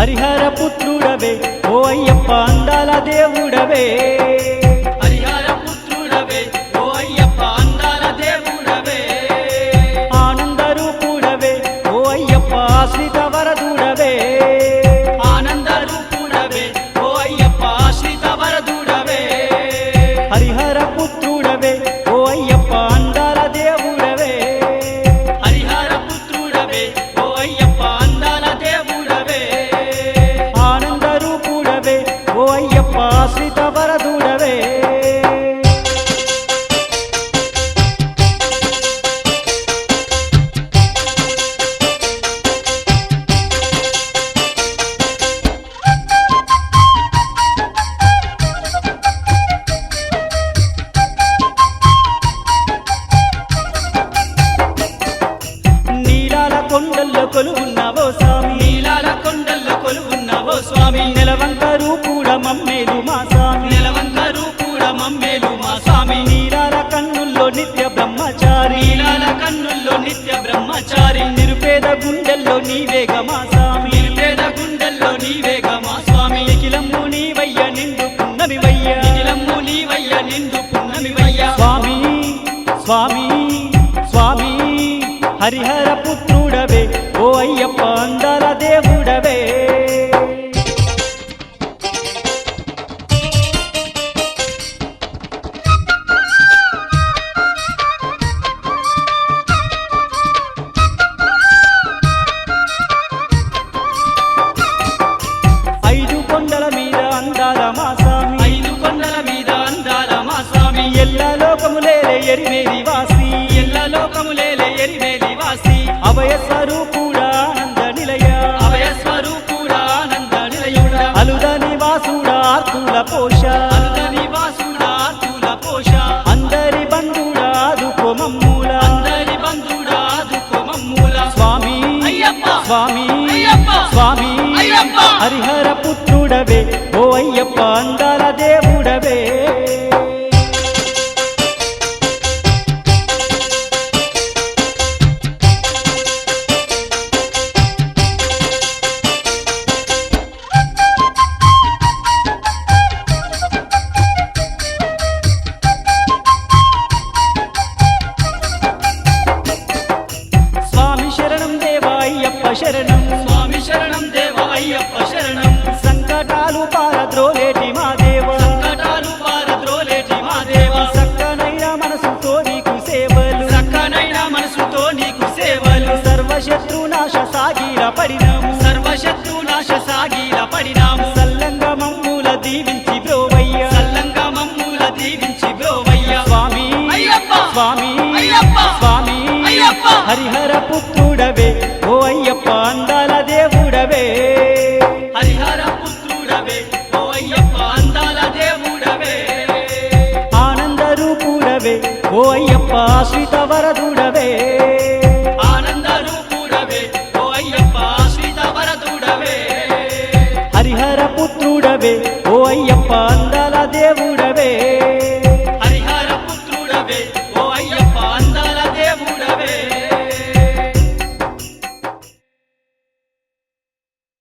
హరిహర పుత్రుడవే ఓ అయ్యప్ప అందాల దేవుడవే హరిహర పుత్రుడవే ఓ అయ్యప్ప అందాల దేవుడవే ఆనంద రూపుడవే ఓ అయ్యప్ప ఆశ్రిత వరదుడవే ఆనంద రూపుడవే ఓ అయ్యప్ప ఆశ్రిత వరదుడవే హరిహర పుత్రుడవే ఓ అయ్యప్ప అందాల దేవుడవే హరిహర పుత్రుడవే ఓ అయ్యప్ప అందాల దేవుడవే ఆనంద రూపుడవే ఓ అయ్యప్ప ఆశ్రిత వరదుడవే నీలాల కొండల్లో కొలువున్నావో స్వామి నీలాల కొండల్లో కొలువున్నావో స్వామి నెలవంక రూపుడ మమ్మేలు మా స్వామి నెలవంక రూపుడ మమ్మేలు మా స్వామి నీలాల కన్నుల్లో నిత్య బ్రహ్మచారి నీలాల కన్నుల్లో నిత్య బ్రహ్మచారి నిరుపేద గుండెల్లో నీవేగ మా స్వామి నిరుపేద గుండెల్లో నీవేగా మా స్వామి నిఖిలమ్ము నీవయ్య నిండు పున్నమివయ్య నిఖిలమ్ము నీవయ్య నిండు పున్నమివయ్య స్వామి స్వామి స్వామి హరిహర పుత్రుడవే ఓ అయ్యప్ప అందాల దేవుడవే ఐదు కొండల మీద అందాల మా స్వామి ఐదు కొండల మీద అందాల మా స్వామి ఎల్ల లోకములేలే ఎరిమేలి వాసి ఎల్ల లోకములేలే ఎరిమేలి వాసి అభయ స్వరూపుడా ఆనంద నిలయ అభయ స్వరూపుడా ఆనంద నిలయుడా అలుద నివాసుడా ఆర్తుల పోష అరుద నివాసుడా ఆర్తుల పోష అందరి బంధుడా ఆదుకో మమ్ముల అందరి బంధుడా ఆదుకో మమ్ముల స్వామి అయ్యప్ప స్వామి అయ్యప్ప స్వామి అయ్యప్ప హరిహర పుత్రుడవే ఓ అయ్యప్ప అందాల దేవుడవే స్వామి శరణం దేవా అయ్యప్ప శరణం స్వామి శరణం దేవ అయ్యప్ప శరణం సంకటాలు పారద్రోలేటి మా దేవ సంకటాలు పారద్రోలేటి మా దేవ సక్కనైన మనసుతో నీకు సేవలు చక్కనైన మనసుతో నీకు సేవలు సర్వశత్రు నాశ సాగిర పరిణాము సర్వశత్రు నాశ సాగిల పరిణాము సల్లంగా మమ్ముల దీవించి బ్రోవయ్య సల్లంగా మమ్ముల దీవించి బ్రోవయ్య స్వామి అయ్యప్ప స్వామి అయ్యప్ప స్వామి అయ్యప్ప హరిహర పుత్రుడవే